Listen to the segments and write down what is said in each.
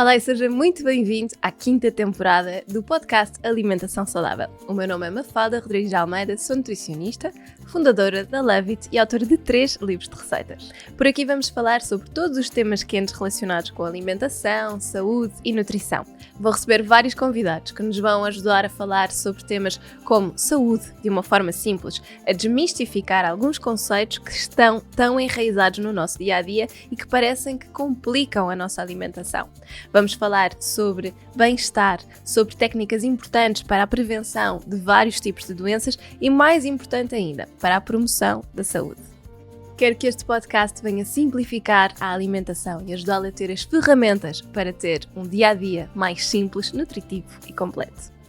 Olá e seja muito bem-vindo à 5ª temporada do podcast Alimentação Saudável. O meu nome é Mafalda Rodrigues de Almeida, sou nutricionista, fundadora da Love It e autora de 3 livros de receitas. Por aqui vamos falar sobre todos os temas quentes relacionados com alimentação, saúde e nutrição. Vou receber vários convidados que nos vão ajudar a falar sobre temas como saúde de uma forma simples, a desmistificar alguns conceitos que estão tão enraizados no nosso dia-a-dia e que parecem que complicam a nossa alimentação. Vamos falar sobre bem-estar, sobre técnicas importantes para a prevenção de vários tipos de doenças e, mais importante ainda, para a promoção da saúde. Quero que este podcast venha simplificar a alimentação e ajudá-la a ter as ferramentas para ter um dia-a-dia mais simples, nutritivo e completo.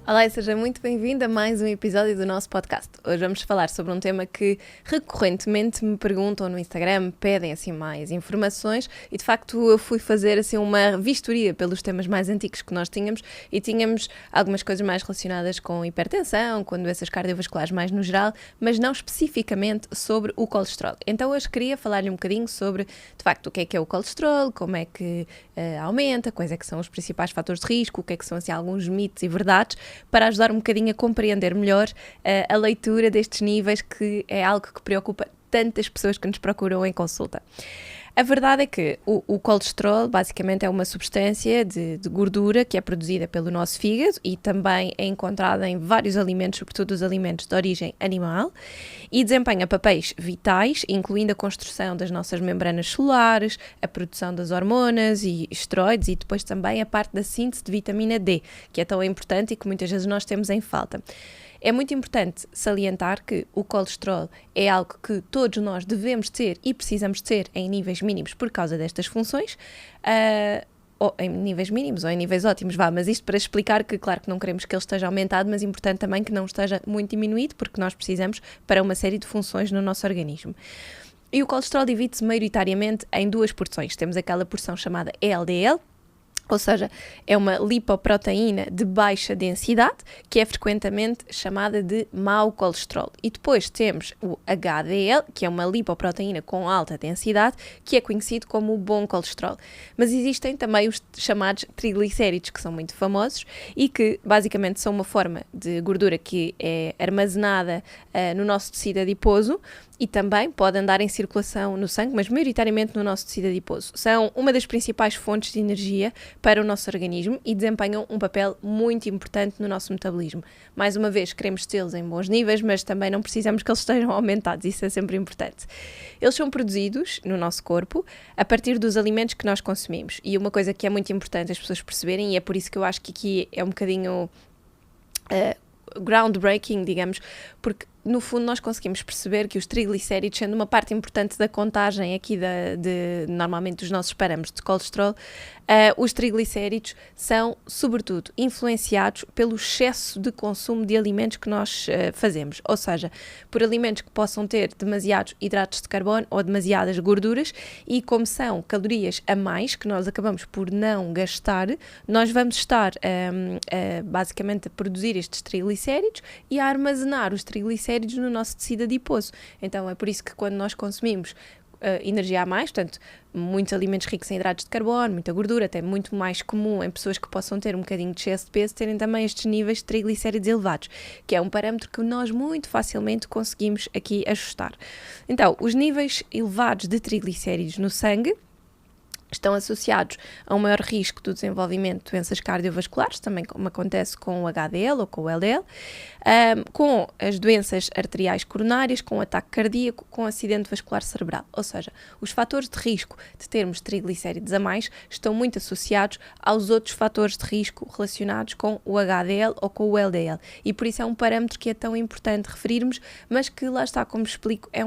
Olá e seja muito bem-vindo a mais um episódio do nosso podcast. Hoje vamos falar sobre um tema que recorrentemente me perguntam no Instagram, pedem assim mais informações e de facto eu fui fazer assim uma vistoria pelos temas mais antigos que nós tínhamos e tínhamos algumas coisas mais relacionadas com hipertensão, com doenças cardiovasculares mais no geral, mas não especificamente sobre o colesterol. Então hoje queria falar-lhe um bocadinho sobre de facto o que é o colesterol, como é que aumenta, quais é que são os principais fatores de risco, o que é que são assim alguns mitos e verdades, para ajudar um bocadinho a compreender melhor a leitura destes níveis, que é algo que preocupa tantas pessoas que nos procuram em consulta. A verdade é que o colesterol basicamente é uma substância de gordura que é produzida pelo nosso fígado e também é encontrada em vários alimentos, sobretudo os alimentos de origem animal, e desempenha papéis vitais, incluindo a construção das nossas membranas celulares, a produção das hormonas e esteroides e depois também a parte da síntese de vitamina D, que é tão importante e que muitas vezes nós temos em falta. É muito importante salientar que o colesterol é algo que todos nós devemos ter e precisamos ter em níveis mínimos por causa destas funções, ou em níveis mínimos ou em níveis ótimos, mas isto para explicar que claro que não queremos que ele esteja aumentado, mas é importante também que não esteja muito diminuído, porque nós precisamos para uma série de funções no nosso organismo. E o colesterol divide-se maioritariamente em 2 porções. Temos aquela porção chamada LDL, ou seja, é uma lipoproteína de baixa densidade, que é frequentemente chamada de mau colesterol. E depois temos o HDL, que é uma lipoproteína com alta densidade, que é conhecido como o bom colesterol. Mas existem também os chamados triglicéridos, que são muito famosos e que basicamente são uma forma de gordura que é armazenada no nosso tecido adiposo, e também pode andar em circulação no sangue, mas maioritariamente no nosso tecido adiposo. São uma das principais fontes de energia para o nosso organismo e desempenham um papel muito importante no nosso metabolismo. Mais uma vez, queremos tê-los em bons níveis, mas também não precisamos que eles estejam aumentados, isso é sempre importante. Eles são produzidos no nosso corpo a partir dos alimentos que nós consumimos. E uma coisa que é muito importante as pessoas perceberem, e é por isso que eu acho que aqui é um bocadinho groundbreaking, digamos, porque no fundo nós conseguimos perceber que os triglicéridos, sendo uma parte importante da contagem aqui normalmente dos nossos parâmetros de colesterol, os triglicéridos são sobretudo influenciados pelo excesso de consumo de alimentos que nós fazemos, ou seja, por alimentos que possam ter demasiados hidratos de carbono ou demasiadas gorduras, e como são calorias a mais que nós acabamos por não gastar, nós vamos estar basicamente a produzir estes triglicéridos e a armazenar os triglicéridos no nosso tecido adiposo. Então é por isso que quando nós consumimos energia a mais, portanto, muitos alimentos ricos em hidratos de carbono, muita gordura, até muito mais comum em pessoas que possam ter um bocadinho de excesso de peso, terem também estes níveis de triglicéridos elevados, que é um parâmetro que nós muito facilmente conseguimos aqui ajustar. Então, os níveis elevados de triglicéridos no sangue estão associados a um maior risco do desenvolvimento de doenças cardiovasculares, também como acontece com o HDL ou com o LDL, com as doenças arteriais coronárias, com o ataque cardíaco, com o acidente vascular cerebral. Ou seja, os fatores de risco de termos triglicéridos a mais estão muito associados aos outros fatores de risco relacionados com o HDL ou com o LDL. E por isso é um parâmetro que é tão importante referirmos, mas que lá está, como explico, é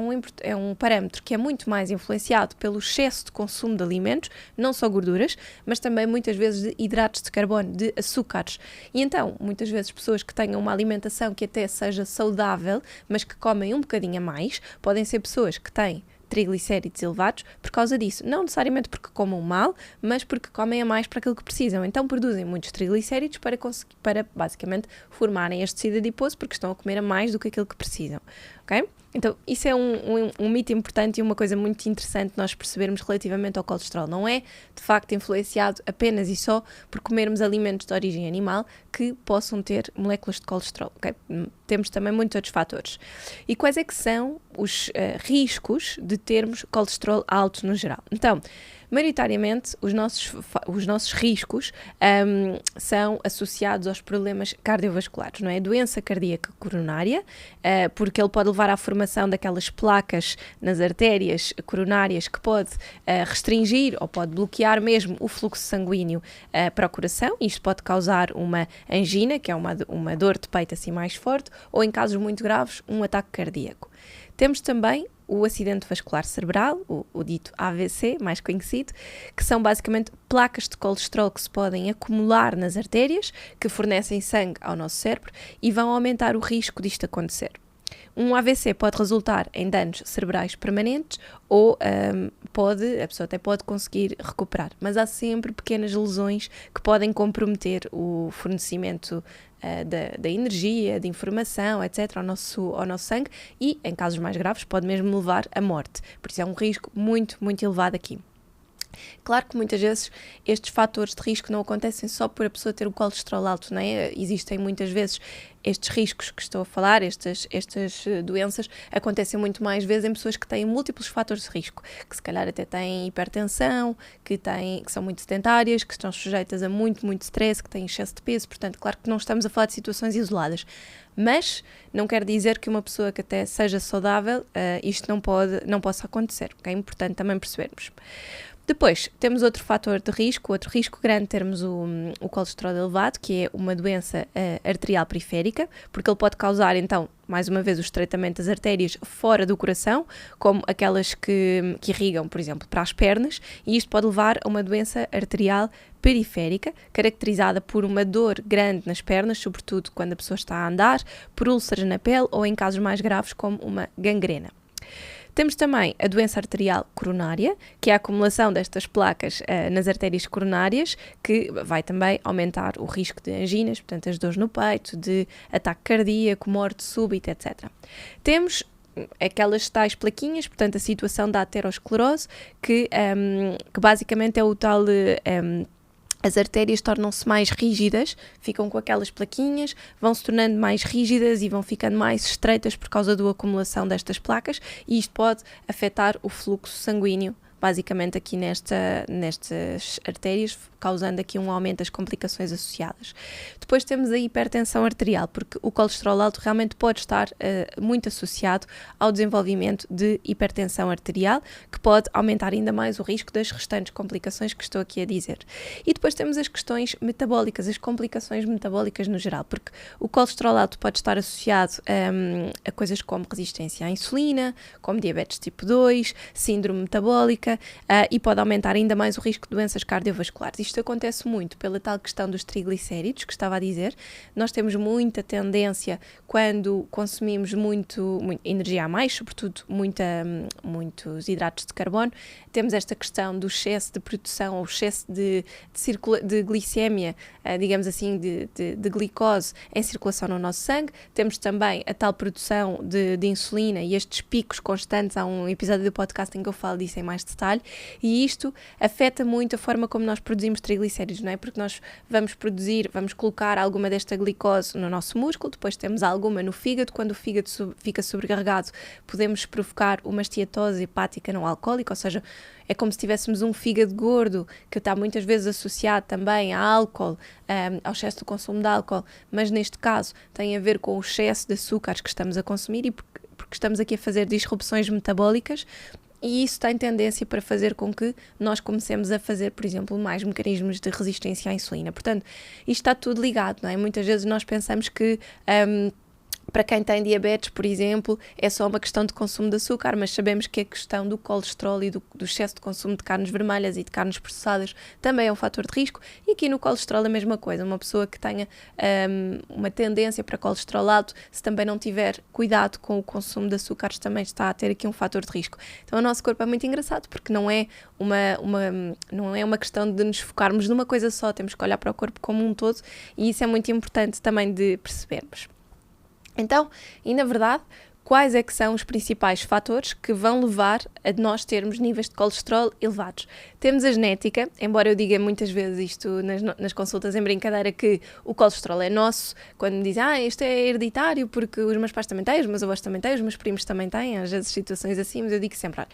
um parâmetro que é muito mais influenciado pelo excesso de consumo de alimentos, não só gorduras, mas também muitas vezes de hidratos de carbono, de açúcares. E então, muitas vezes pessoas que tenham uma alimentação que até seja saudável, mas que comem um bocadinho a mais, podem ser pessoas que têm triglicéridos elevados por causa disso. Não necessariamente porque comam mal, mas porque comem a mais para aquilo que precisam. Então produzem muitos triglicéridos para basicamente formarem este tecido adiposo, porque estão a comer a mais do que aquilo que precisam. ok? Então, isso é um mito importante e uma coisa muito interessante nós percebermos relativamente ao colesterol. Não é, de facto, influenciado apenas e só por comermos alimentos de origem animal que possam ter moléculas de colesterol, ok? Temos também muitos outros fatores. E quais é que são os riscos de termos colesterol alto no geral? Então, maioritariamente, os nossos riscos são associados aos problemas cardiovasculares, não é? Doença cardíaca coronária, porque ele pode levar à formação daquelas placas nas artérias coronárias que pode restringir ou pode bloquear mesmo o fluxo sanguíneo para o coração. Isto pode causar uma angina, que é uma dor de peito assim mais forte, ou em casos muito graves, um ataque cardíaco. Temos também o acidente vascular cerebral, o dito AVC, mais conhecido, que são basicamente placas de colesterol que se podem acumular nas artérias, que fornecem sangue ao nosso cérebro e vão aumentar o risco disto acontecer. Um AVC pode resultar em danos cerebrais permanentes ou a pessoa até pode conseguir recuperar, mas há sempre pequenas lesões que podem comprometer o fornecimento da energia, de informação, etc., ao nosso sangue e, em casos mais graves, pode mesmo levar à morte. Por isso é um risco muito, muito elevado aqui. Claro que muitas vezes estes fatores de risco não acontecem só por a pessoa ter o colesterol alto, não é? Existem muitas vezes estes riscos que estou a falar, estas doenças, acontecem muito mais vezes em pessoas que têm múltiplos fatores de risco, que se calhar até têm hipertensão, que são muito sedentárias, que estão sujeitas a muito, muito stress, que têm excesso de peso, portanto, claro que não estamos a falar de situações isoladas, mas não quer dizer que uma pessoa que até seja saudável, isto não possa acontecer, ok? É importante também percebermos. Depois, temos outro fator de risco, outro risco grande de termos o colesterol elevado, que é uma doença arterial periférica, porque ele pode causar, então, mais uma vez, o estreitamento das artérias fora do coração, como aquelas que irrigam, por exemplo, para as pernas, e isto pode levar a uma doença arterial periférica, caracterizada por uma dor grande nas pernas, sobretudo quando a pessoa está a andar, por úlceras na pele ou em casos mais graves como uma gangrena. Temos também a doença arterial coronária, que é a acumulação destas placas nas artérias coronárias, que vai também aumentar o risco de anginas, portanto as dores no peito, de ataque cardíaco, morte súbita, etc. Temos aquelas tais plaquinhas, portanto a situação da aterosclerose, que basicamente é o tal... as artérias tornam-se mais rígidas, ficam com aquelas plaquinhas, vão se tornando mais rígidas e vão ficando mais estreitas por causa da acumulação destas placas e isto pode afetar o fluxo sanguíneo, basicamente aqui nestas artérias, causando aqui um aumento das complicações associadas. Depois temos a hipertensão arterial, porque o colesterol alto realmente pode estar muito associado ao desenvolvimento de hipertensão arterial, que pode aumentar ainda mais o risco das restantes complicações que estou aqui a dizer. E depois temos as questões metabólicas, as complicações metabólicas no geral, porque o colesterol alto pode estar associado a coisas como resistência à insulina, como diabetes tipo 2, síndrome metabólica, e pode aumentar ainda mais o risco de doenças cardiovasculares. Isto acontece muito pela tal questão dos triglicéridos, que estava a dizer. Nós temos muita tendência, quando consumimos muito energia a mais, sobretudo muitos hidratos de carbono, temos esta questão do excesso de produção ou excesso de glicémia, digamos assim, de glicose em circulação no nosso sangue. Temos também a tal produção de insulina e estes picos constantes. Há um episódio do podcast em que eu falo disso em mais detalhe, e isto afeta muito a forma como nós produzimos triglicéridos, não é? Porque nós vamos colocar alguma desta glicose no nosso músculo, depois temos alguma no fígado. Quando o fígado fica sobrecarregado, podemos provocar uma esteatose hepática não alcoólica, ou seja, é como se tivéssemos um fígado gordo, que está muitas vezes associado também a álcool, ao excesso do consumo de álcool, mas neste caso tem a ver com o excesso de açúcares que estamos a consumir e porque estamos aqui a fazer disrupções metabólicas. E isso tem tendência para fazer com que nós comecemos a fazer, por exemplo, mais mecanismos de resistência à insulina. Portanto, isto está tudo ligado, não é? Muitas vezes nós pensamos que para quem tem diabetes, por exemplo, é só uma questão de consumo de açúcar, mas sabemos que a questão do colesterol e do excesso de consumo de carnes vermelhas e de carnes processadas também é um fator de risco. E aqui no colesterol a mesma coisa. Uma pessoa que tenha uma tendência para colesterol alto, se também não tiver cuidado com o consumo de açúcares, também está a ter aqui um fator de risco. Então o nosso corpo é muito engraçado, porque não é uma questão de nos focarmos numa coisa só, temos que olhar para o corpo como um todo, e isso é muito importante também de percebermos. Então, e na verdade, quais é que são os principais fatores que vão levar a nós termos níveis de colesterol elevados. Temos a genética, embora eu diga muitas vezes isto nas consultas em brincadeira, que o colesterol é nosso, quando me dizem, isto é hereditário porque os meus pais também têm, os meus avós também têm, os meus primos também têm, às vezes situações assim, mas eu digo sempre,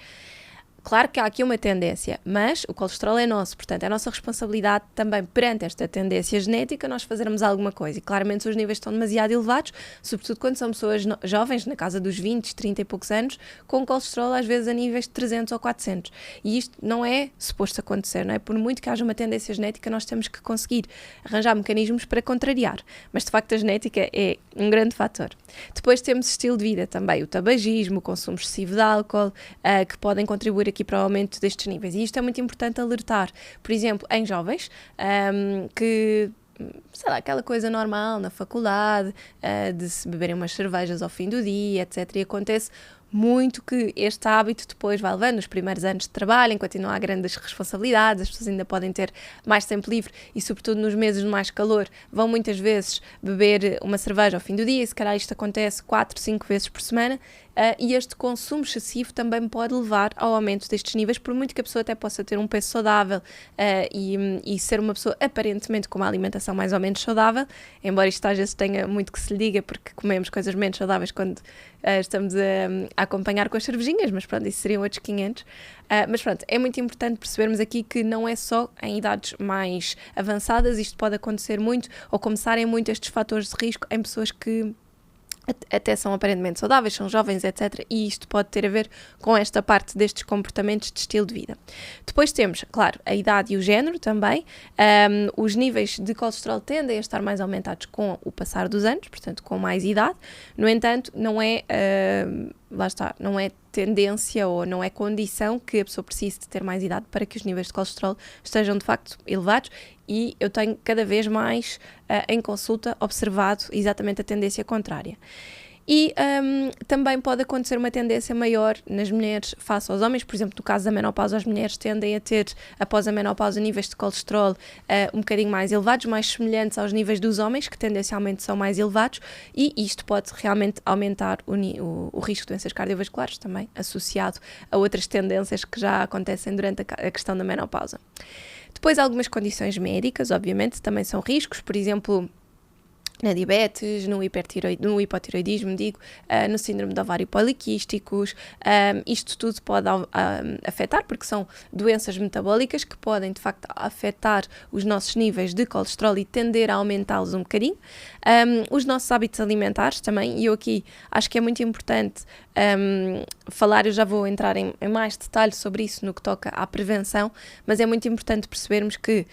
claro que há aqui uma tendência, mas o colesterol é nosso, portanto é a nossa responsabilidade também perante esta tendência genética nós fazermos alguma coisa. E claramente se os níveis estão demasiado elevados, sobretudo quando são pessoas jovens, na casa dos 20, 30 e poucos anos, com colesterol às vezes a níveis de 300 ou 400. E isto não é suposto acontecer, não é? Por muito que haja uma tendência genética, nós temos que conseguir arranjar mecanismos para contrariar. Mas de facto a genética é um grande fator. Depois temos estilo de vida também, o tabagismo, o consumo excessivo de álcool, que podem contribuir aqui para o aumento destes níveis. E isto é muito importante alertar, por exemplo, em jovens, que, sei lá, aquela coisa normal na faculdade, de se beberem umas cervejas ao fim do dia, etc. E acontece muito que este hábito depois vai levando nos primeiros anos de trabalho, enquanto não há grandes responsabilidades, as pessoas ainda podem ter mais tempo livre e, sobretudo, nos meses de mais calor, vão muitas vezes beber uma cerveja ao fim do dia, e se calhar isto acontece 4, 5 vezes por semana, e este consumo excessivo também pode levar ao aumento destes níveis, por muito que a pessoa até possa ter um peso saudável e ser uma pessoa aparentemente com uma alimentação mais ou menos saudável, embora isto às vezes tenha muito que se lhe diga, porque comemos coisas menos saudáveis quando estamos a acompanhar com as cervejinhas, mas pronto, isso seriam outros 500. Mas pronto, é muito importante percebermos aqui que não é só em idades mais avançadas, isto pode acontecer muito, ou começarem muito estes fatores de risco em pessoas que até são aparentemente saudáveis, são jovens, etc. E isto pode ter a ver com esta parte destes comportamentos de estilo de vida. Depois temos, claro, a idade e o género também. Os níveis de colesterol tendem a estar mais aumentados com o passar dos anos, portanto, com mais idade. No entanto, não é, não é tendência ou não é condição que a pessoa precise de ter mais idade para que os níveis de colesterol estejam de facto elevados, e eu tenho cada vez mais em consulta observado exatamente a tendência contrária. E também pode acontecer uma tendência maior nas mulheres face aos homens. Por exemplo, no caso da menopausa, as mulheres tendem a ter, após a menopausa, níveis de colesterol um bocadinho mais elevados, mais semelhantes aos níveis dos homens, que tendencialmente são mais elevados, e isto pode realmente aumentar o risco de doenças cardiovasculares, também associado a outras tendências que já acontecem durante a questão da menopausa. Depois, algumas condições médicas, obviamente, também são riscos, por exemplo, na diabetes, no hipotiroidismo, no síndrome de ovário poliquísticos. Isto tudo pode afetar, porque são doenças metabólicas que podem, de facto, afetar os nossos níveis de colesterol e tender a aumentá-los um bocadinho. Os nossos hábitos alimentares também, e eu aqui acho que é muito importante falar, eu já vou entrar em mais detalhe sobre isso no que toca à prevenção, mas é muito importante percebermos que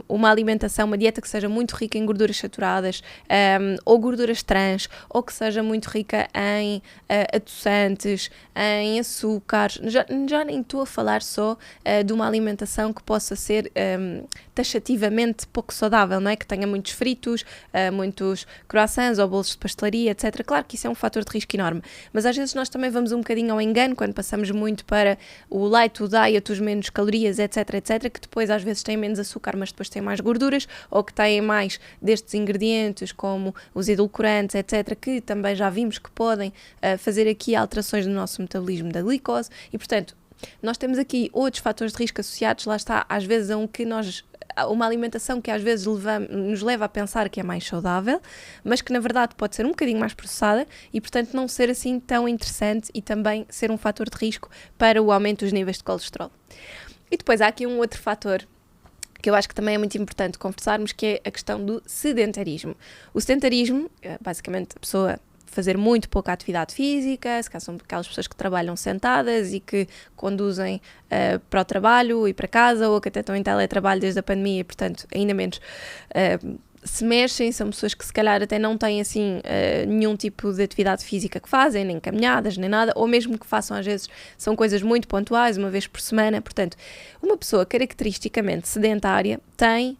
uma alimentação, uma dieta que seja muito rica em gorduras saturadas, ou gorduras trans, ou que seja muito rica em adoçantes, em açúcares, já nem estou a falar só de uma alimentação que possa ser taxativamente pouco saudável, não é? Que tenha muitos fritos, muitos croissants ou bolos de pastelaria, etc. Claro que isso é um fator de risco enorme, mas às vezes nós também vamos um bocadinho ao engano quando passamos muito para o light, o diet, os menos calorias, etc, etc, que depois às vezes têm menos açúcar, mas depois têm mais gorduras, ou que têm mais destes ingredientes como os edulcorantes, etc, que também já vimos que podem fazer aqui alterações no nosso metabolismo da glicose, e portanto nós temos aqui outros fatores de risco associados, lá está, às vezes uma alimentação que às vezes nos leva a pensar que é mais saudável, mas que na verdade pode ser um bocadinho mais processada e portanto não ser assim tão interessante e também ser um fator de risco para o aumento dos níveis de colesterol. E depois há aqui um outro fator que eu acho que também é muito importante conversarmos, que é a questão do sedentarismo. O sedentarismo, basicamente a pessoa fazer muito pouca atividade física, se calhar são aquelas pessoas que trabalham sentadas e que conduzem para o trabalho e para casa, ou que até estão em teletrabalho desde a pandemia e, portanto, ainda menos se mexem, são pessoas que se calhar até não têm assim nenhum tipo de atividade física que fazem, nem caminhadas, nem nada, ou mesmo que façam às vezes são coisas muito pontuais, uma vez por semana. Portanto, uma pessoa caracteristicamente sedentária tem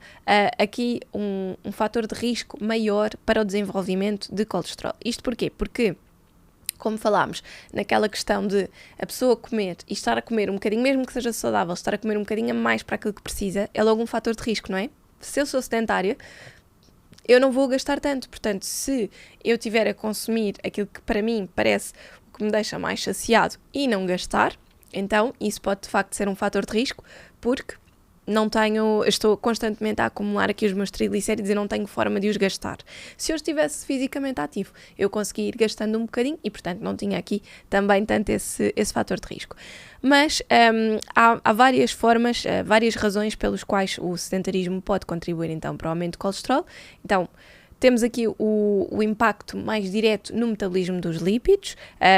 aqui um fator de risco maior para o desenvolvimento de colesterol. Isto porquê? Porque, como falámos, naquela questão de a pessoa comer e estar a comer um bocadinho, mesmo que seja saudável, estar a comer um bocadinho a mais para aquilo que precisa, é logo um fator de risco, não é? Se eu sou sedentária, eu não vou gastar tanto. Portanto, se eu tiver a consumir aquilo que para mim parece o que me deixa mais saciado e não gastar, então isso pode de facto ser um fator de risco, porque estou constantemente a acumular aqui os meus triglicéridos e não tenho forma de os gastar. Se eu estivesse fisicamente ativo, eu conseguia ir gastando um bocadinho e, portanto, não tinha aqui também tanto esse fator de risco. Mas há várias formas, várias razões pelas quais o sedentarismo pode contribuir, então, para o aumento do colesterol. Então, temos aqui o impacto mais direto no metabolismo dos lípidos.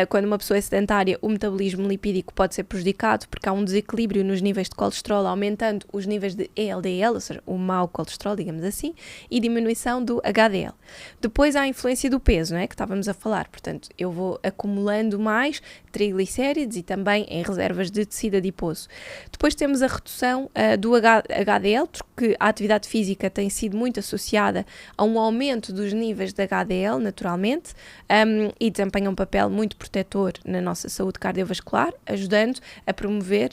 Quando uma pessoa é sedentária, o metabolismo lipídico pode ser prejudicado porque há um desequilíbrio nos níveis de colesterol, aumentando os níveis de LDL, ou seja, o mau colesterol, digamos assim, e diminuição do HDL. Depois há a influência do peso, não é? Que estávamos a falar. Portanto, eu vou acumulando mais triglicéridos e também em reservas de tecido adiposo. Depois temos a redução do HDL, porque a atividade física tem sido muito associada a um aumento dos níveis de HDL, naturalmente, e desempenha um papel muito protetor na nossa saúde cardiovascular, ajudando a promover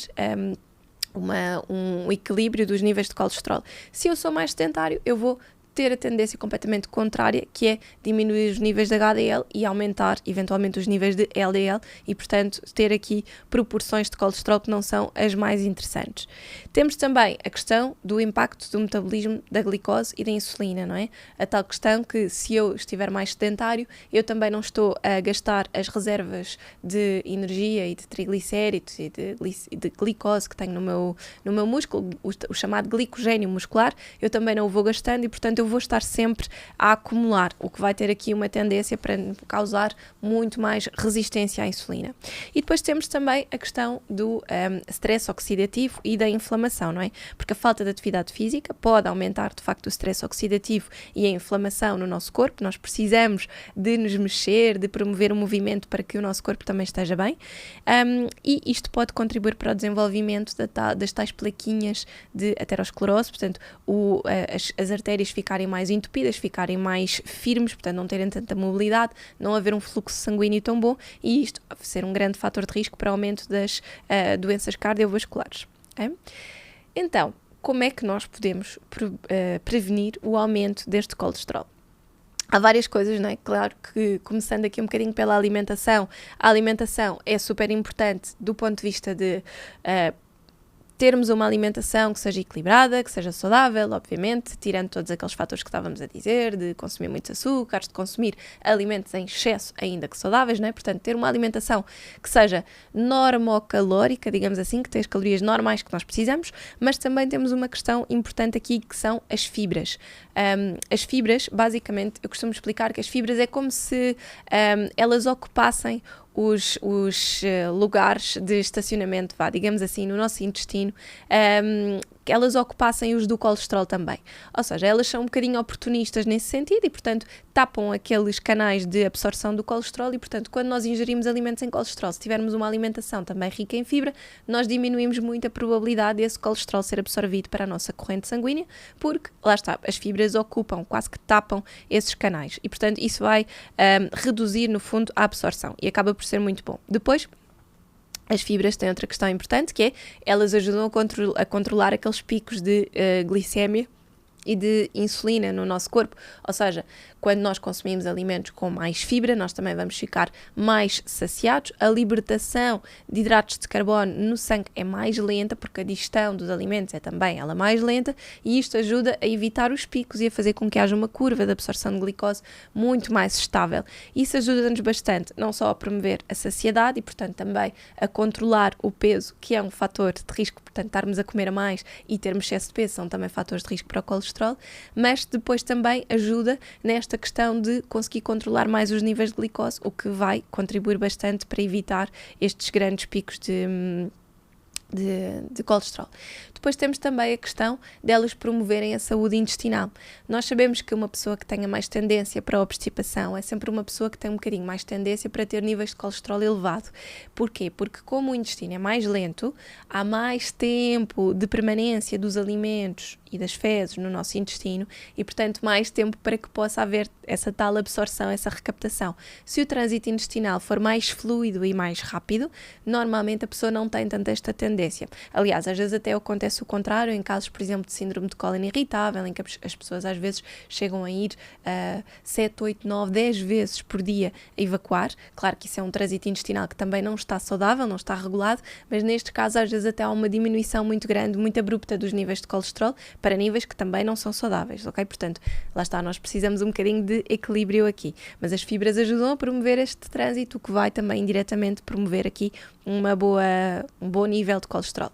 um equilíbrio dos níveis de colesterol. Se eu sou mais sedentário, eu vou ter a tendência completamente contrária, que é diminuir os níveis de HDL e aumentar eventualmente os níveis de LDL e, portanto, ter aqui proporções de colesterol que não são as mais interessantes. Temos também a questão do impacto do metabolismo da glicose e da insulina, não é? A tal questão que, se eu estiver mais sedentário, eu também não estou a gastar as reservas de energia e de triglicéridos e de glicose que tenho no meu músculo, o chamado glicogênio muscular, eu também não o vou gastando e, portanto, eu vou estar sempre a acumular, o que vai ter aqui uma tendência para causar muito mais resistência à insulina. E depois temos também a questão do stress oxidativo e da inflamação, não é? Porque a falta de atividade física pode aumentar, de facto, o stress oxidativo e a inflamação no nosso corpo. Nós precisamos de nos mexer, de promover o movimento para que o nosso corpo também esteja bem. E isto pode contribuir para o desenvolvimento das tais plaquinhas de aterosclerose, portanto, as artérias ficarem mais entupidas, ficarem mais firmes, portanto não terem tanta mobilidade, não haver um fluxo sanguíneo tão bom e isto ser um grande fator de risco para o aumento das doenças cardiovasculares. É? Então, como é que nós podemos prevenir o aumento deste colesterol? Há várias coisas, não é? Claro que, começando aqui um bocadinho pela alimentação, a alimentação é super importante do ponto de vista de termos uma alimentação que seja equilibrada, que seja saudável, obviamente, tirando todos aqueles fatores que estávamos a dizer, de consumir muitos açúcares, de consumir alimentos em excesso, ainda que saudáveis, não é? Portanto, ter uma alimentação que seja normocalórica, digamos assim, que tenha as calorias normais que nós precisamos, mas também temos uma questão importante aqui, que são as fibras. As fibras, basicamente, eu costumo explicar que as fibras é como se elas ocupassem os lugares de estacionamento, digamos assim, no nosso intestino, que elas ocupassem os do colesterol também. Ou seja, elas são um bocadinho oportunistas nesse sentido e, portanto, tapam aqueles canais de absorção do colesterol e, portanto, quando nós ingerimos alimentos em colesterol, se tivermos uma alimentação também rica em fibra, nós diminuímos muito a probabilidade desse colesterol ser absorvido para a nossa corrente sanguínea, porque, lá está, as fibras ocupam, quase que tapam esses canais e, portanto, isso vai reduzir, no fundo, a absorção e acaba por ser muito bom. Depois, as fibras têm outra questão importante, que é elas ajudam a controlar aqueles picos de glicémia e de insulina no nosso corpo, ou seja, quando nós consumimos alimentos com mais fibra, nós também vamos ficar mais saciados, a libertação de hidratos de carbono no sangue é mais lenta, porque a digestão dos alimentos é também ela mais lenta, e isto ajuda a evitar os picos e a fazer com que haja uma curva de absorção de glicose muito mais estável. Isso ajuda-nos bastante, não só a promover a saciedade e, portanto, também a controlar o peso, que é um fator de risco, portanto, estarmos a comer a mais e termos excesso de peso são também fatores de risco para o colesterol, mas depois também ajuda nesta questão de conseguir controlar mais os níveis de glicose, o que vai contribuir bastante para evitar estes grandes picos de colesterol. Depois temos também a questão delas promoverem a saúde intestinal. Nós sabemos que uma pessoa que tenha mais tendência para a obstipação é sempre uma pessoa que tem um bocadinho mais tendência para ter níveis de colesterol elevado. Porquê? Porque como o intestino é mais lento, há mais tempo de permanência dos alimentos e das fezes no nosso intestino e, portanto, mais tempo para que possa haver essa tal absorção, essa recaptação. Se o trânsito intestinal for mais fluido e mais rápido, normalmente a pessoa não tem tanto esta tendência tendência. Aliás, às vezes até acontece o contrário, em casos, por exemplo, de síndrome de cólon irritável, em que as pessoas às vezes chegam a ir 7, 8, 9, 10 vezes por dia a evacuar. Claro que isso é um trânsito intestinal que também não está saudável, não está regulado, mas neste caso às vezes até há uma diminuição muito grande, muito abrupta dos níveis de colesterol para níveis que também não são saudáveis, ok? Portanto, lá está, nós precisamos um bocadinho de equilíbrio aqui, mas as fibras ajudam a promover este trânsito, o que vai também indiretamente promover aqui um bom nível de colesterol.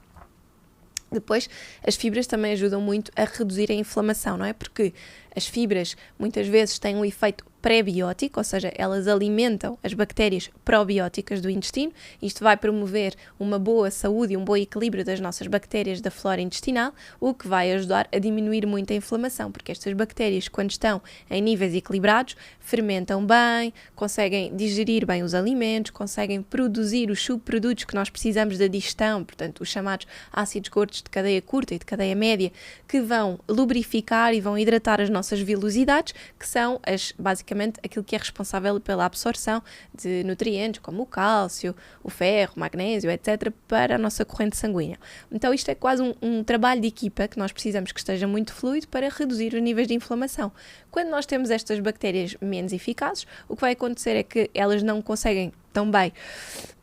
Depois, as fibras também ajudam muito a reduzir a inflamação, não é? Porque as fibras muitas vezes têm um efeito pré-biótico, ou seja, elas alimentam as bactérias probióticas do intestino. Isto vai promover uma boa saúde e um bom equilíbrio das nossas bactérias da flora intestinal, o que vai ajudar a diminuir muito a inflamação, porque estas bactérias, quando estão em níveis equilibrados, fermentam bem, conseguem digerir bem os alimentos, conseguem produzir os subprodutos que nós precisamos da digestão, portanto, os chamados ácidos gordos de cadeia curta e de cadeia média, que vão lubrificar e vão hidratar as nossas vilosidades, que são basicamente aquilo que é responsável pela absorção de nutrientes como o cálcio, o ferro, o magnésio, etc., para a nossa corrente sanguínea. Então isto é quase um trabalho de equipa que nós precisamos que esteja muito fluido para reduzir os níveis de inflamação. Quando nós temos estas bactérias menos eficazes, o que vai acontecer é que elas não conseguem tão bem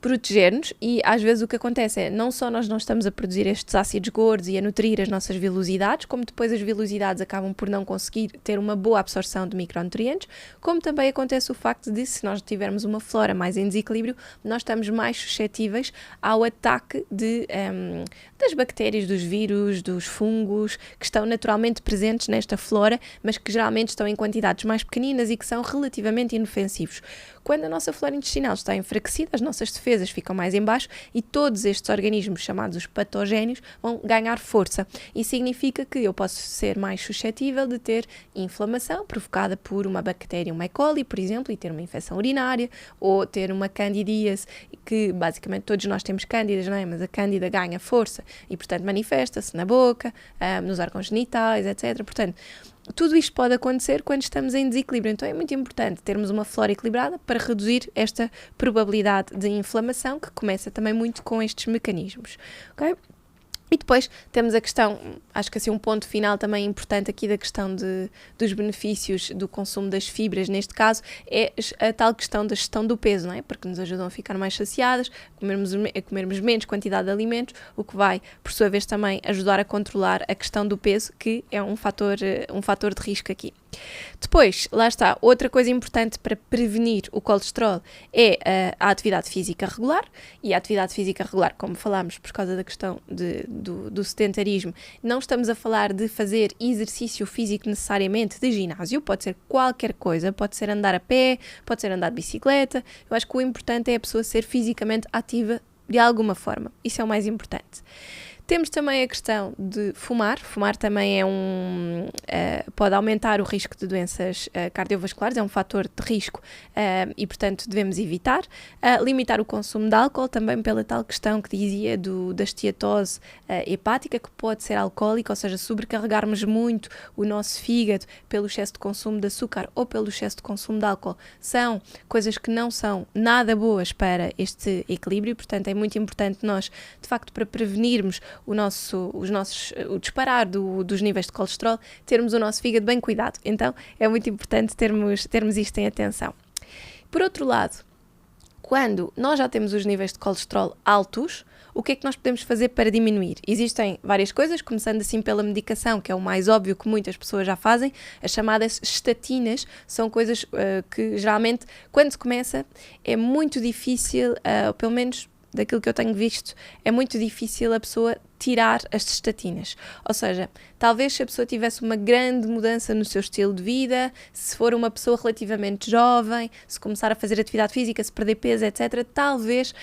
proteger-nos e às vezes o que acontece é não só nós não estamos a produzir estes ácidos gordos e a nutrir as nossas vilosidades, como depois as vilosidades acabam por não conseguir ter uma boa absorção de micronutrientes, como também acontece o facto de, se nós tivermos uma flora mais em desequilíbrio, nós estamos mais suscetíveis ao ataque das bactérias, dos vírus, dos fungos, que estão naturalmente presentes nesta flora, mas que geralmente estão em quantidades mais pequeninas e que são relativamente inofensivos. Quando a nossa flora intestinal está enfraquecida, as nossas defesas ficam mais em baixo e todos estes organismos chamados os patogénios vão ganhar força. Isso significa que eu posso ser mais suscetível de ter inflamação provocada por uma bactéria, um E. coli, por exemplo, e ter uma infecção urinária, ou ter uma candidíase, que basicamente todos nós temos cândidas, não é? Mas a cândida ganha força e, portanto, manifesta-se na boca, nos órgãos genitais, etc. Portanto, tudo isto pode acontecer quando estamos em desequilíbrio, então é muito importante termos uma flora equilibrada para reduzir esta probabilidade de inflamação, que começa também muito com estes mecanismos, ok? E depois temos a questão, acho que assim um ponto final também importante aqui da questão dos benefícios do consumo das fibras, neste caso, é a tal questão da gestão do peso, não é? Porque nos ajudam a ficar mais saciadas, a comermos menos quantidade de alimentos, o que vai, por sua vez, também ajudar a controlar a questão do peso, que é um fator de risco aqui. Depois, lá está, outra coisa importante para prevenir o colesterol é a atividade física regular, e a atividade física regular, como falámos por causa da questão do sedentarismo, não estamos a falar de fazer exercício físico necessariamente de ginásio, pode ser qualquer coisa, pode ser andar a pé, pode ser andar de bicicleta. Eu acho que o importante é a pessoa ser fisicamente ativa de alguma forma, isso é o mais importante. Temos também a questão de fumar. Fumar também pode aumentar o risco de doenças cardiovasculares, é um fator de risco e, portanto, devemos evitar. Limitar o consumo de álcool, também pela tal questão que dizia da esteatose hepática, que pode ser alcoólica, ou seja, sobrecarregarmos muito o nosso fígado pelo excesso de consumo de açúcar ou pelo excesso de consumo de álcool, são coisas que não são nada boas para este equilíbrio, portanto, é muito importante nós, de facto, para prevenirmos o disparar dos níveis de colesterol, termos o nosso fígado bem cuidado. Então é muito importante termos isto em atenção. Por outro lado, quando nós já temos os níveis de colesterol altos, o que é que nós podemos fazer para diminuir? Existem várias coisas, começando assim pela medicação, que é o mais óbvio que muitas pessoas já fazem. As chamadas estatinas são coisas que geralmente, quando se começa, é muito difícil, pelo menos daquilo que eu tenho visto, é muito difícil a pessoa tirar as estatinas. Ou seja, talvez se a pessoa tivesse uma grande mudança no seu estilo de vida, se for uma pessoa relativamente jovem, se começar a fazer atividade física, se perder peso, etc., talvez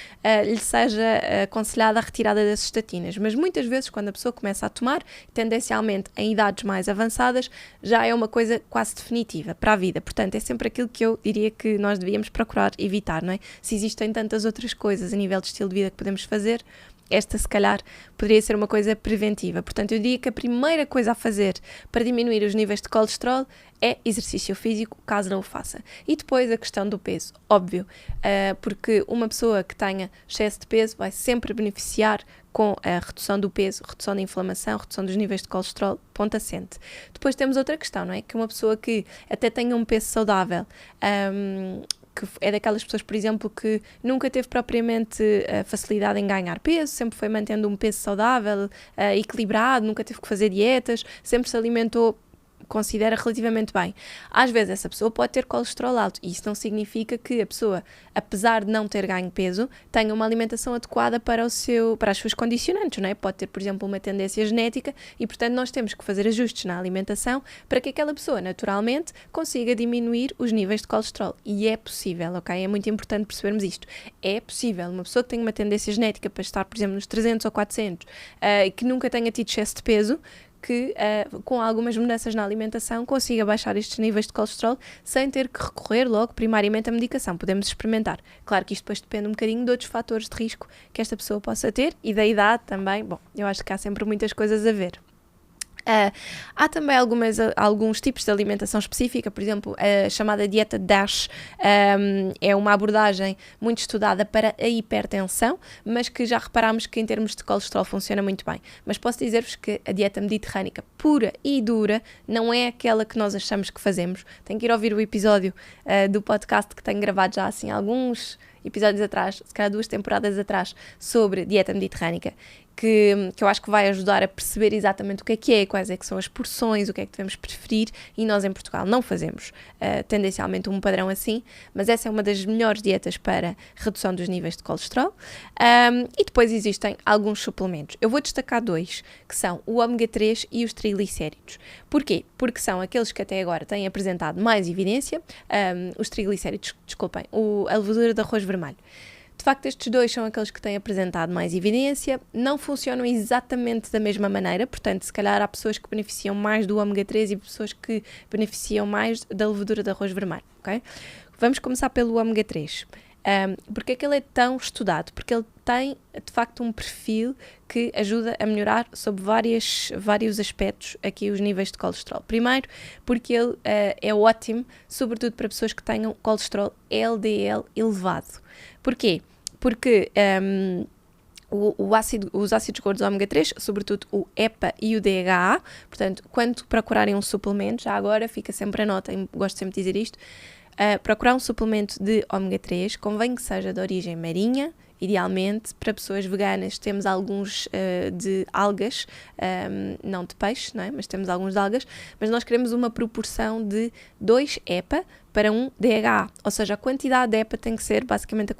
lhe seja aconselhada a retirada das estatinas. Mas muitas vezes, quando a pessoa começa a tomar, tendencialmente em idades mais avançadas, já é uma coisa quase definitiva para a vida. Portanto, é sempre aquilo que eu diria que nós devíamos procurar evitar, não é? Se existem tantas outras coisas a nível de estilo de vida que podemos fazer, esta, se calhar, poderia ser uma coisa preventiva. Portanto, eu diria que a primeira coisa a fazer para diminuir os níveis de colesterol é exercício físico, caso não o faça. E depois a questão do peso, óbvio, porque uma pessoa que tenha excesso de peso vai sempre beneficiar com a redução do peso, redução da inflamação, redução dos níveis de colesterol, ponto assente. Depois temos outra questão, não é? Que uma pessoa que até tenha um peso saudável, que é daquelas pessoas, por exemplo, que nunca teve propriamente facilidade em ganhar peso, sempre foi mantendo um peso saudável, equilibrado, nunca teve que fazer dietas, sempre se alimentou, considera relativamente bem. Às vezes essa pessoa pode ter colesterol alto e isso não significa que a pessoa, apesar de não ter ganho peso, tenha uma alimentação adequada para as suas condicionantes, não é? Pode ter, por exemplo, uma tendência genética e, portanto, nós temos que fazer ajustes na alimentação para que aquela pessoa, naturalmente, consiga diminuir os níveis de colesterol. E é possível, ok? É muito importante percebermos isto. É possível. Uma pessoa que tem uma tendência genética para estar, por exemplo, nos 300 ou 400 e que nunca tenha tido excesso de peso, que com algumas mudanças na alimentação consiga baixar estes níveis de colesterol sem ter que recorrer logo primariamente à medicação. Podemos experimentar. Claro que isto depois depende um bocadinho de outros fatores de risco que esta pessoa possa ter e da idade também. Bom, eu acho que há sempre muitas coisas a ver. Há também alguns tipos de alimentação específica, por exemplo, a chamada dieta DASH é uma abordagem muito estudada para a hipertensão, mas que já reparámos que em termos de colesterol funciona muito bem. Mas posso dizer-vos que a dieta mediterrânica pura e dura não é aquela que nós achamos que fazemos. Tenho que ir ouvir o episódio do podcast que tenho gravado já assim alguns episódios atrás, se calhar 2 temporadas atrás, sobre dieta mediterrânica, que eu acho que vai ajudar a perceber exatamente o que é, quais é que são as porções, o que é que devemos preferir, e nós em Portugal não fazemos tendencialmente um padrão assim, mas essa é uma das melhores dietas para redução dos níveis de colesterol. E depois existem alguns suplementos. Eu vou destacar 2, que são o ômega 3 e os triglicéridos. Porquê? Porque são aqueles que até agora têm apresentado mais evidência, os triglicéridos, desculpem, a levedura de arroz vermelho. De facto, estes 2 são aqueles que têm apresentado mais evidência, não funcionam exatamente da mesma maneira, portanto, se calhar há pessoas que beneficiam mais do ômega 3 e pessoas que beneficiam mais da levedura de arroz vermelho, ok? Vamos começar pelo ômega 3. Porque é que ele é tão estudado? Porque ele tem, de facto, um perfil que ajuda a melhorar sobre vários aspectos aqui os níveis de colesterol. Primeiro, porque ele é ótimo, sobretudo para pessoas que tenham colesterol LDL elevado. Porquê? Porque os ácidos gordos ômega 3, sobretudo o EPA e o DHA, portanto, quando procurarem um suplemento, já agora fica sempre a nota, gosto sempre de dizer isto, procurar um suplemento de ômega 3, convém que seja de origem marinha, idealmente. Para pessoas veganas temos alguns de algas, não de peixe, não é? Mas temos alguns de algas, mas nós queremos uma proporção de 2 EPA para 1 DHA, ou seja, a quantidade de EPA tem que ser basicamente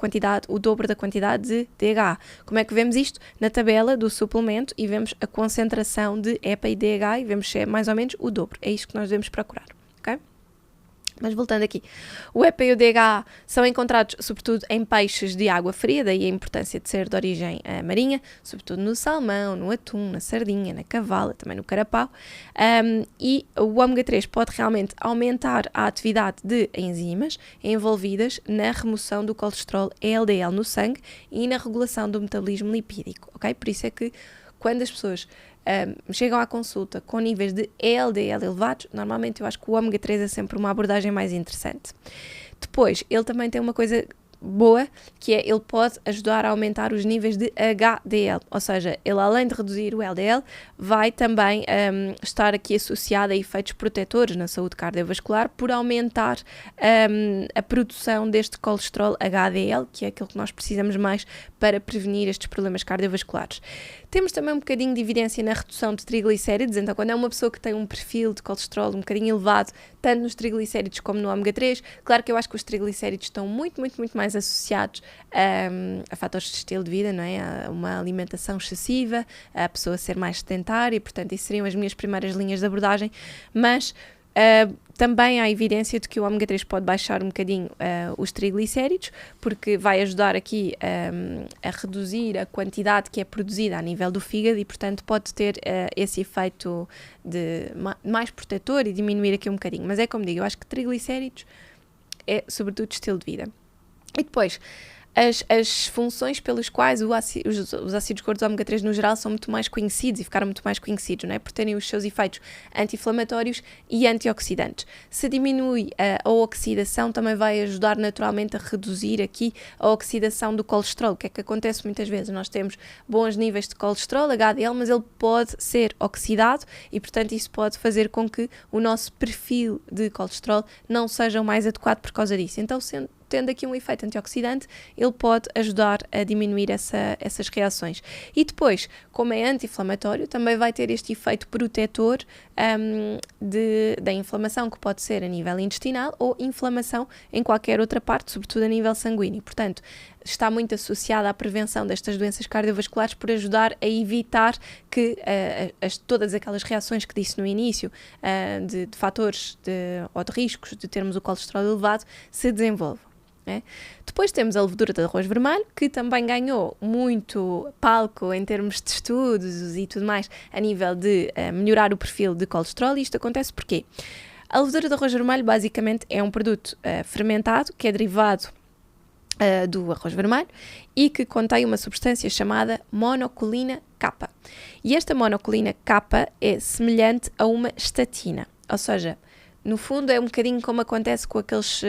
o dobro da quantidade de DHA. Como é que vemos isto? Na tabela do suplemento e vemos a concentração de EPA e DHA e vemos se é mais ou menos o dobro. É isto que nós devemos procurar, ok? Mas voltando aqui, o EPA e o DHA são encontrados sobretudo em peixes de água fria, daí a importância de ser de origem marinha, sobretudo no salmão, no atum, na sardinha, na cavala, também no carapau, e o ômega 3 pode realmente aumentar a atividade de enzimas envolvidas na remoção do colesterol LDL no sangue e na regulação do metabolismo lipídico, ok? Por isso é que quando as pessoas chegam à consulta com níveis de LDL elevados, normalmente eu acho que o ômega 3 é sempre uma abordagem mais interessante. Depois, ele também tem uma coisa boa, que é ele pode ajudar a aumentar os níveis de HDL, ou seja, ele além de reduzir o LDL, vai também estar aqui associado a efeitos protetores na saúde cardiovascular por aumentar a produção deste colesterol HDL, que é aquilo que nós precisamos mais para prevenir estes problemas cardiovasculares. Temos também um bocadinho de evidência na redução de triglicéridos, então quando é uma pessoa que tem um perfil de colesterol um bocadinho elevado, tanto nos triglicéridos como no ômega 3, claro que eu acho que os triglicéridos estão muito mais associados a fatores de estilo de vida, não é? A uma alimentação excessiva, a pessoa ser mais sedentária, e portanto isso seriam as minhas primeiras linhas de abordagem, mas também há evidência de que o ômega 3 pode baixar um bocadinho os triglicéridos, porque vai ajudar aqui a reduzir a quantidade que é produzida a nível do fígado e, portanto, pode ter esse efeito de mais protetor e diminuir aqui um bocadinho. Mas é como digo, eu acho que triglicéridos é sobretudo estilo de vida. E depois, as funções pelas quais os ácidos gordos ômega 3 no geral são muito mais conhecidos e ficaram muito mais conhecidos, não é? Por terem os seus efeitos anti-inflamatórios e antioxidantes. Se diminui a oxidação, também vai ajudar naturalmente a reduzir aqui a oxidação do colesterol. O que é que acontece muitas vezes? Nós temos bons níveis de colesterol, HDL, mas ele pode ser oxidado e, portanto, isso pode fazer com que o nosso perfil de colesterol não seja o mais adequado por causa disso. Então, tendo aqui um efeito antioxidante, ele pode ajudar a diminuir essas reações. E depois, como é anti-inflamatório, também vai ter este efeito protetor da inflamação, que pode ser a nível intestinal ou inflamação em qualquer outra parte, sobretudo a nível sanguíneo. Portanto, está muito associada à prevenção destas doenças cardiovasculares por ajudar a evitar que todas aquelas reações que disse no início, de fatores ou de riscos de termos o colesterol elevado, se desenvolvam. Depois temos a levedura de arroz vermelho, que também ganhou muito palco em termos de estudos e tudo mais, a nível de melhorar o perfil de colesterol. E isto acontece porquê? A levedura de arroz vermelho basicamente é um produto fermentado, que é derivado do arroz vermelho e que contém uma substância chamada monocolina K. E esta monocolina K é semelhante a uma estatina, ou seja, no fundo é um bocadinho como acontece com aqueles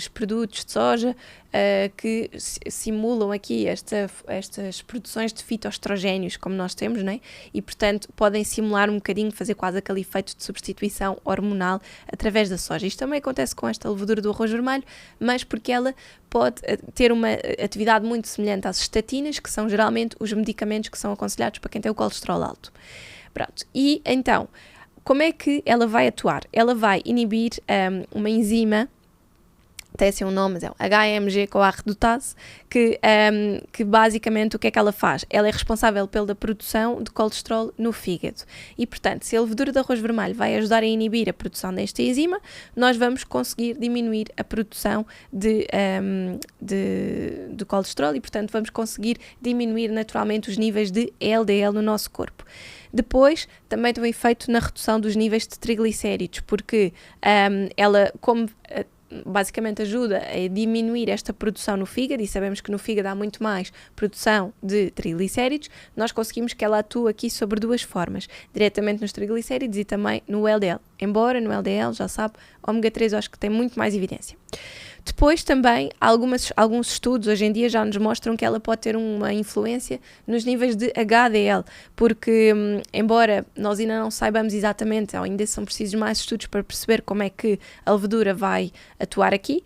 produtos de soja que simulam aqui estas produções de fitoestrogénios, como nós temos, né? E portanto podem simular um bocadinho, fazer quase aquele efeito de substituição hormonal através da soja. Isto também acontece com esta levedura do arroz vermelho, mas porque ela pode ter uma atividade muito semelhante às estatinas, que são geralmente os medicamentos que são aconselhados para quem tem o colesterol alto. Pronto, e então, como é que ela vai atuar? Ela vai inibir uma enzima, tem assim um nome, mas é o HMG-CoA redutase, que basicamente o que é que ela faz? Ela é responsável pela produção de colesterol no fígado. E, portanto, se a levedura de arroz vermelho vai ajudar a inibir a produção desta enzima, nós vamos conseguir diminuir a produção de colesterol e, portanto, vamos conseguir diminuir naturalmente os níveis de LDL no nosso corpo. Depois, também tem um efeito na redução dos níveis de triglicéridos, porque ela, como basicamente ajuda a diminuir esta produção no fígado, e sabemos que no fígado há muito mais produção de triglicéridos, nós conseguimos que ela atue aqui sobre duas formas, diretamente nos triglicéridos e também no LDL. Embora no LDL, já sabe, ômega 3 eu acho que tem muito mais evidência. Depois também, alguns estudos hoje em dia já nos mostram que ela pode ter uma influência nos níveis de HDL, porque embora nós ainda não saibamos exatamente, ou ainda são precisos mais estudos para perceber como é que a levedura vai atuar aqui,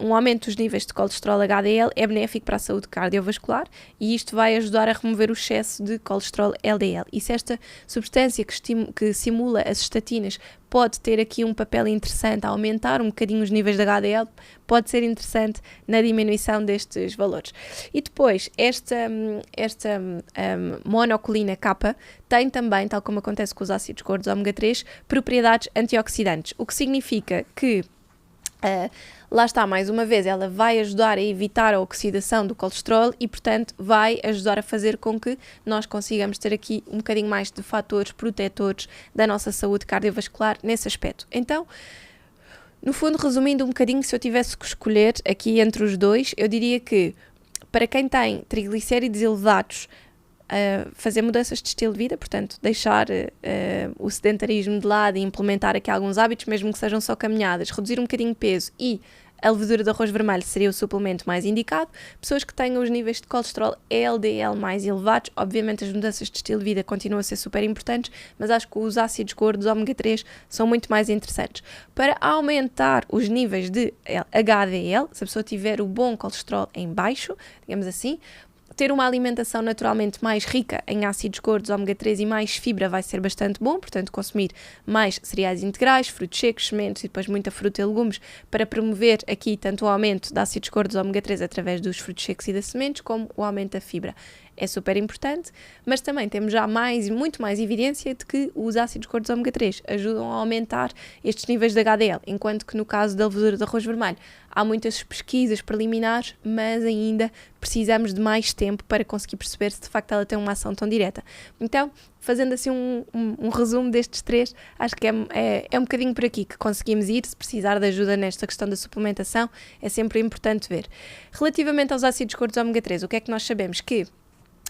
um aumento dos níveis de colesterol HDL é benéfico para a saúde cardiovascular e isto vai ajudar a remover o excesso de colesterol LDL. E se esta substância que simula as estatinas pode ter aqui um papel interessante a aumentar um bocadinho os níveis de HDL, pode ser interessante na diminuição destes valores. E depois, esta monocolina K tem também, tal como acontece com os ácidos gordos ômega 3, propriedades antioxidantes, o que significa que lá está, mais uma vez, ela vai ajudar a evitar a oxidação do colesterol e, portanto, vai ajudar a fazer com que nós consigamos ter aqui um bocadinho mais de fatores protetores da nossa saúde cardiovascular nesse aspecto. Então, no fundo, resumindo um bocadinho, se eu tivesse que escolher aqui entre os dois, eu diria que para quem tem triglicéridos elevados, fazer mudanças de estilo de vida, portanto, deixar o sedentarismo de lado e implementar aqui alguns hábitos, mesmo que sejam só caminhadas, reduzir um bocadinho de peso e a levedura de arroz vermelho seria o suplemento mais indicado. Pessoas que tenham os níveis de colesterol LDL mais elevados, obviamente as mudanças de estilo de vida continuam a ser super importantes, mas acho que os ácidos gordos ômega 3 são muito mais interessantes. Para aumentar os níveis de HDL, se a pessoa tiver o bom colesterol em baixo, digamos assim, ter uma alimentação naturalmente mais rica em ácidos gordos ômega 3 e mais fibra vai ser bastante bom, portanto consumir mais cereais integrais, frutos secos, sementes e depois muita fruta e legumes para promover aqui tanto o aumento de ácidos gordos ômega 3 através dos frutos secos e das sementes, como o aumento da fibra. é super importante, mas também temos já muito mais evidência de que os ácidos gordos ômega 3 ajudam a aumentar estes níveis de HDL, enquanto que no caso da levedura de arroz vermelho há muitas pesquisas preliminares, mas ainda precisamos de mais tempo para conseguir perceber se de facto ela tem uma ação tão direta. Então, fazendo assim um resumo destes três, acho que é um bocadinho por aqui que conseguimos ir. Se precisar de ajuda nesta questão da suplementação, é sempre importante ver. Relativamente aos ácidos gordos ômega 3, o que é que nós sabemos? Que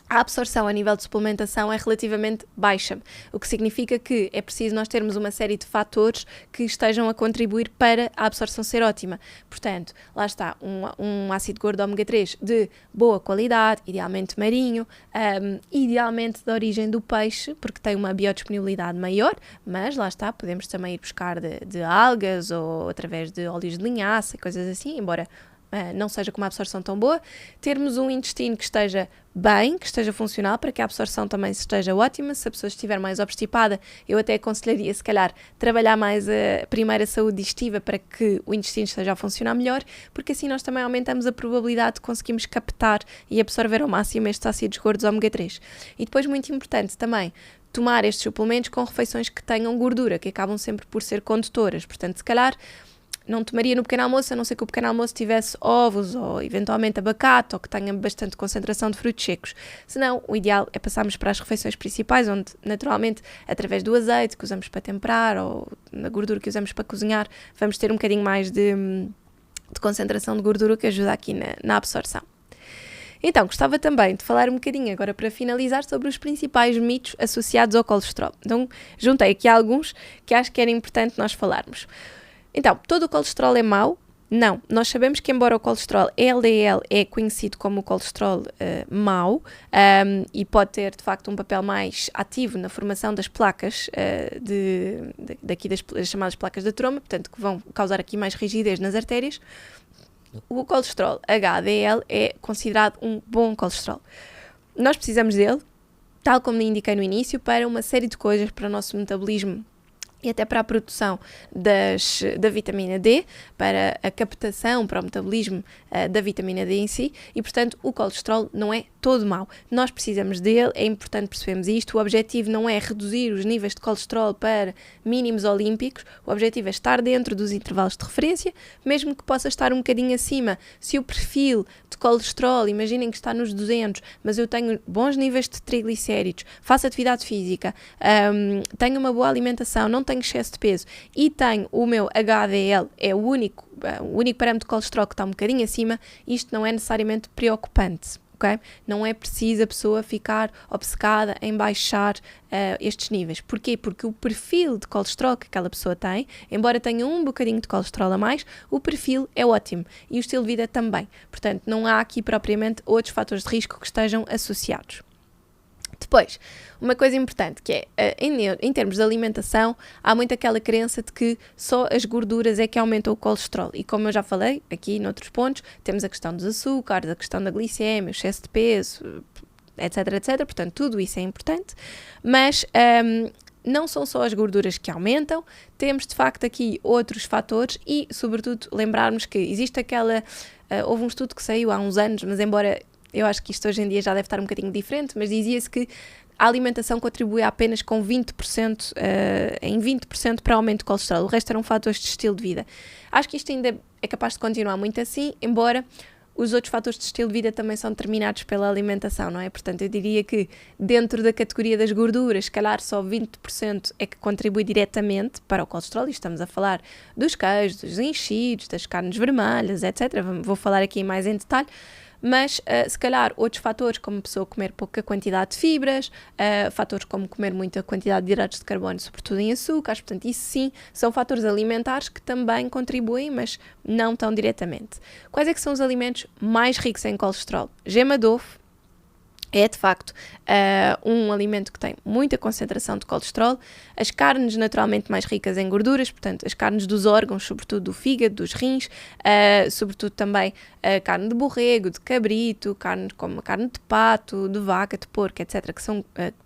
a absorção a nível de suplementação é relativamente baixa, o que significa que é preciso nós termos uma série de fatores que estejam a contribuir para a absorção ser ótima. Portanto, lá está, um ácido gordo ômega 3 de boa qualidade, idealmente marinho, idealmente de origem do peixe, porque tem uma biodisponibilidade maior, mas lá está, podemos também ir buscar de algas ou através de óleos de linhaça e coisas assim, embora não seja com uma absorção tão boa. Termos um intestino que esteja bem, que esteja funcional, para que a absorção também esteja ótima. Se a pessoa estiver mais obstipada, eu até aconselharia, se calhar, trabalhar mais a primeira saúde digestiva para que o intestino esteja a funcionar melhor, porque assim nós também aumentamos a probabilidade de conseguirmos captar e absorver ao máximo estes ácidos gordos ômega 3. E depois, muito importante também, tomar estes suplementos com refeições que tenham gordura, que acabam sempre por ser condutoras. Portanto, se calhar, não tomaria no pequeno almoço, a não ser que o pequeno almoço tivesse ovos ou eventualmente abacate ou que tenha bastante concentração de frutos secos. Senão, o ideal é passarmos para as refeições principais, onde naturalmente, através do azeite que usamos para temperar ou da gordura que usamos para cozinhar, vamos ter um bocadinho mais de concentração de gordura que ajuda aqui na absorção. Então, gostava também de falar um bocadinho agora para finalizar sobre os principais mitos associados ao colesterol. Então, juntei aqui alguns que acho que era importante nós falarmos. Então, todo o colesterol é mau? Não. Nós sabemos que, embora o colesterol LDL é conhecido como o colesterol mau e pode ter, de facto, um papel mais ativo na formação das placas, daqui das chamadas placas de ateroma, portanto, que vão causar aqui mais rigidez nas artérias, o colesterol HDL é considerado um bom colesterol. Nós precisamos dele, tal como lhe indiquei no início, para uma série de coisas para o nosso metabolismo e até para a produção da vitamina D, para a captação, para o metabolismo da vitamina D em si, e portanto o colesterol não é todo mau. Nós precisamos dele, é importante percebermos isto. O objetivo não é reduzir os níveis de colesterol para mínimos olímpicos, o objetivo é estar dentro dos intervalos de referência, mesmo que possa estar um bocadinho acima. Se o perfil de colesterol, imaginem que está nos 200, mas eu tenho bons níveis de triglicéridos, faço atividade física, tenho uma boa alimentação, não tenho excesso de peso e tenho o meu HDL, é o único parâmetro de colesterol que está um bocadinho acima, isto não é necessariamente preocupante. Okay? Não é preciso a pessoa ficar obcecada em baixar estes níveis. Porquê? Porque o perfil de colesterol que aquela pessoa tem, embora tenha um bocadinho de colesterol a mais, o perfil é ótimo e o estilo de vida também. Portanto, não há aqui propriamente outros fatores de risco que estejam associados. Depois, uma coisa importante que é, em termos de alimentação, há muito aquela crença de que só as gorduras é que aumentam o colesterol. E como eu já falei aqui noutros pontos, temos a questão dos açúcares, a questão da glicemia, o excesso de peso, etc, etc. Portanto, tudo isso é importante. Mas não são só as gorduras que aumentam, temos de facto aqui outros fatores e, sobretudo, lembrarmos que existe houve um estudo que saiu há uns anos, mas embora eu acho que isto hoje em dia já deve estar um bocadinho diferente, mas dizia-se que a alimentação contribui apenas com 20%, em 20% para o aumento do colesterol. O resto eram fatores de estilo de vida. Acho que isto ainda é capaz de continuar muito assim, embora os outros fatores de estilo de vida também são determinados pela alimentação, não é? Portanto, eu diria que dentro da categoria das gorduras, se calhar só 20% é que contribui diretamente para o colesterol, e estamos a falar dos queijos, dos enchidos, das carnes vermelhas, etc. Vou falar aqui mais em detalhe. Mas, se calhar, outros fatores, como a pessoa comer pouca quantidade de fibras, fatores como comer muita quantidade de hidratos de carbono, sobretudo em açúcares, portanto, isso sim, são fatores alimentares que também contribuem, mas não tão diretamente. Quais é que são os alimentos mais ricos em colesterol? Gema de ovo é, de facto, um alimento que tem muita concentração de colesterol. As carnes naturalmente mais ricas em gorduras, portanto, as carnes dos órgãos, sobretudo do fígado, dos rins, sobretudo também a carne de borrego, de cabrito, carne como a carne de pato, de vaca, de porco, etc., que são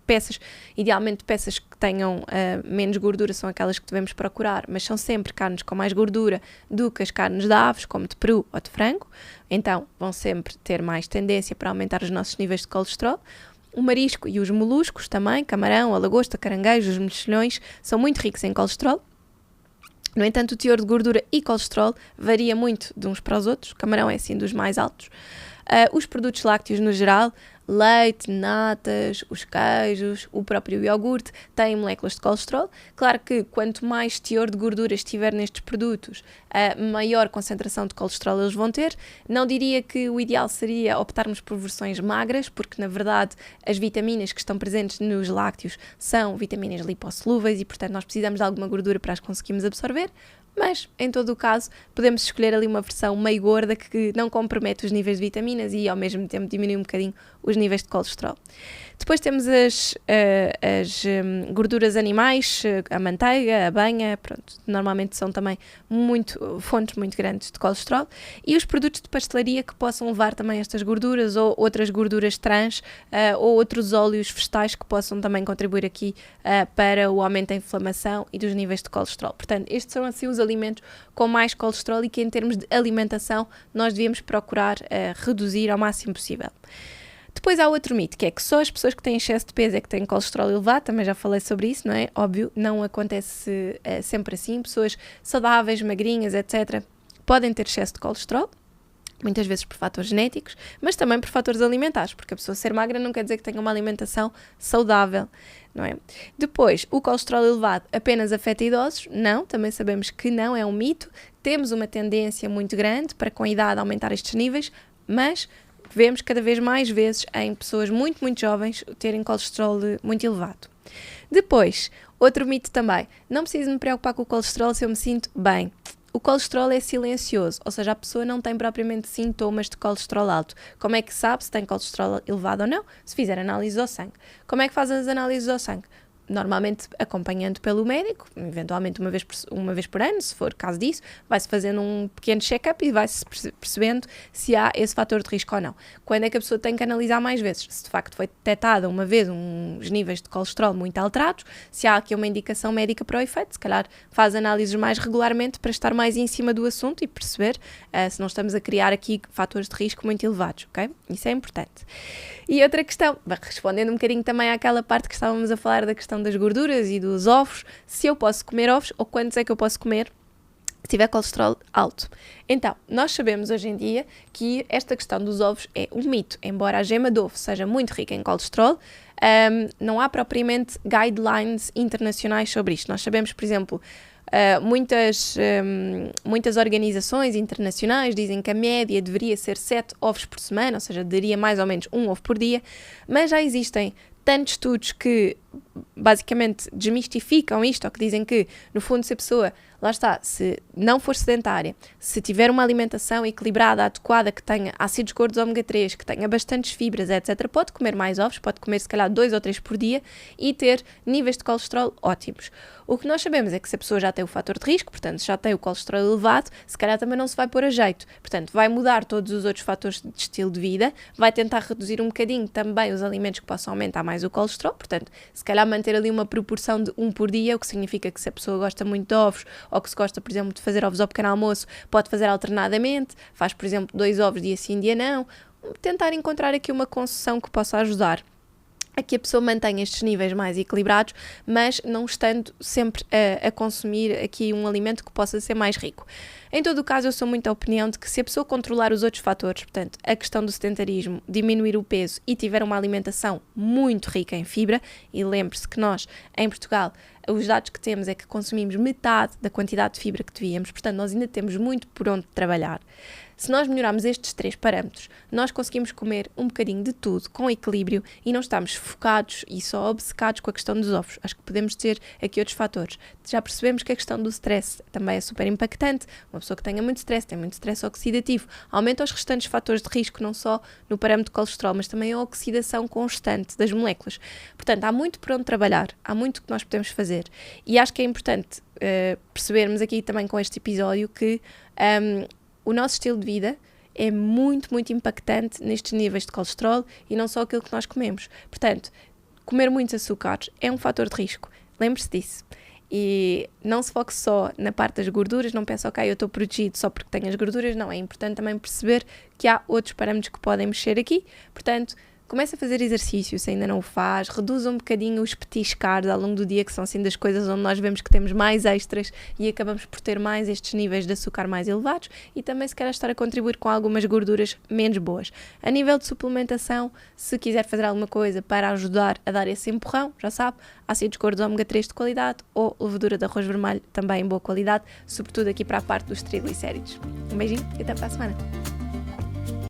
peças, idealmente peças que tenham menos gordura são aquelas que devemos procurar, mas são sempre carnes com mais gordura do que as carnes de aves, como de peru ou de frango, então vão sempre ter mais tendência para aumentar os nossos níveis de colesterol. O marisco e os moluscos também, camarão, a lagosta, caranguejos, os mexilhões, são muito ricos em colesterol. No entanto, o teor de gordura e colesterol varia muito de uns para os outros. O camarão é assim dos mais altos. Os produtos lácteos no geral, leite, natas, os queijos, o próprio iogurte, têm moléculas de colesterol. Claro que quanto mais teor de gordura estiver nestes produtos, maior concentração de colesterol eles vão ter. Não diria que o ideal seria optarmos por versões magras, porque na verdade as vitaminas que estão presentes nos lácteos são vitaminas lipossolúveis e portanto nós precisamos de alguma gordura para as conseguirmos absorver. Mas, em todo o caso, podemos escolher ali uma versão meio gorda que não compromete os níveis de vitaminas e, ao mesmo tempo, diminui um bocadinho os níveis de colesterol. Depois temos as gorduras animais, a manteiga, a banha, pronto, normalmente são também fontes muito grandes de colesterol. E os produtos de pastelaria que possam levar também estas gorduras ou outras gorduras trans ou outros óleos vegetais que possam também contribuir aqui para o aumento da inflamação e dos níveis de colesterol. Portanto, estes são assim os alimentos com mais colesterol e que em termos de alimentação nós devíamos procurar reduzir ao máximo possível. Depois há outro mito, que é que só as pessoas que têm excesso de peso é que têm colesterol elevado, também já falei sobre isso, não é? Óbvio, não acontece sempre assim, pessoas saudáveis, magrinhas, etc., podem ter excesso de colesterol, muitas vezes por fatores genéticos, mas também por fatores alimentares, porque a pessoa ser magra não quer dizer que tenha uma alimentação saudável, não é? Depois, o colesterol elevado apenas afeta idosos? Não, também sabemos que não, é um mito, temos uma tendência muito grande para com a idade aumentar estes níveis, mas vemos cada vez mais vezes em pessoas muito, muito jovens terem colesterol muito elevado. Depois, outro mito também, não preciso me preocupar com o colesterol se eu me sinto bem. O colesterol é silencioso, ou seja, a pessoa não tem propriamente sintomas de colesterol alto. Como é que sabe se tem colesterol elevado ou não? Se fizer análises ao sangue. Como é que faz as análises ao sangue? Normalmente acompanhando pelo médico, eventualmente uma vez por ano, se for caso disso, vai-se fazendo um pequeno check-up e vai-se percebendo se há esse fator de risco ou não. Quando é que a pessoa tem que analisar mais vezes? Se de facto foi detectada uma vez uns níveis de colesterol muito alterados, se há aqui uma indicação médica para o efeito, se calhar faz análises mais regularmente para estar mais em cima do assunto e perceber se não estamos a criar aqui fatores de risco muito elevados, ok? Isso é importante. E outra questão, respondendo um bocadinho também àquela parte que estávamos a falar da questão das gorduras e dos ovos, se eu posso comer ovos ou quantos é que eu posso comer se tiver colesterol alto. Então, nós sabemos hoje em dia que esta questão dos ovos é um mito, embora a gema de ovo seja muito rica em colesterol, não há propriamente guidelines internacionais sobre isto. Nós sabemos, por exemplo, muitas organizações internacionais dizem que a média deveria ser 7 ovos por semana, ou seja, daria mais ou menos um ovo por dia, mas já existem tantos estudos que basicamente desmistificam isto, ou que dizem que, no fundo, se a pessoa, lá está, se não for sedentária, se tiver uma alimentação equilibrada, adequada, que tenha ácidos gordos ômega 3, que tenha bastantes fibras, etc., pode comer mais ovos, pode comer se calhar 2 ou 3 por dia e ter níveis de colesterol ótimos. O que nós sabemos é que se a pessoa já tem o fator de risco, portanto, já tem o colesterol elevado, se calhar também não se vai pôr a jeito. Portanto, vai mudar todos os outros fatores de estilo de vida, vai tentar reduzir um bocadinho também os alimentos que possam aumentar mais o colesterol, portanto, se calhar manter ali uma proporção de 1 por dia, o que significa que se a pessoa gosta muito de ovos, ou que se gosta, por exemplo, de fazer ovos ao pequeno almoço, pode fazer alternadamente, faz, por exemplo, 2 ovos dia sim, dia não, tentar encontrar aqui uma concessão que possa ajudar a que a pessoa mantenha estes níveis mais equilibrados, mas não estando sempre a consumir aqui um alimento que possa ser mais rico. Em todo o caso, eu sou muito da opinião de que se a pessoa controlar os outros fatores, portanto, a questão do sedentarismo, diminuir o peso e tiver uma alimentação muito rica em fibra, e lembre-se que nós, em Portugal, os dados que temos é que consumimos metade da quantidade de fibra que devíamos, portanto, nós ainda temos muito por onde trabalhar. Se nós melhorarmos estes 3 parâmetros, nós conseguimos comer um bocadinho de tudo, com equilíbrio, e não estamos focados e só obcecados com a questão dos ovos. Acho que podemos ter aqui outros fatores. Já percebemos que a questão do stress também é super impactante. Uma pessoa que tenha muito stress, tem muito stress oxidativo, aumenta os restantes fatores de risco, não só no parâmetro de colesterol, mas também a oxidação constante das moléculas. Portanto, há muito por onde trabalhar, há muito que nós podemos fazer. E acho que é importante percebermos aqui também com este episódio que o nosso estilo de vida é muito, muito impactante nestes níveis de colesterol e não só aquilo que nós comemos. Portanto, comer muitos açúcares é um fator de risco. Lembre-se disso. E não se foque só na parte das gorduras, não pense, ok, eu estou protegido só porque tenho as gorduras. Não, é importante também perceber que há outros parâmetros que podem mexer aqui. Portanto, comece a fazer exercício se ainda não o faz, reduza um bocadinho os petiscares ao longo do dia, que são assim das coisas onde nós vemos que temos mais extras e acabamos por ter mais estes níveis de açúcar mais elevados, e também se calhar estar a contribuir com algumas gorduras menos boas. A nível de suplementação, se quiser fazer alguma coisa para ajudar a dar esse empurrão, já sabe, ácidos gordos ômega 3 de qualidade ou levedura de arroz vermelho também em boa qualidade, sobretudo aqui para a parte dos triglicéridos. Um beijinho e até para a semana.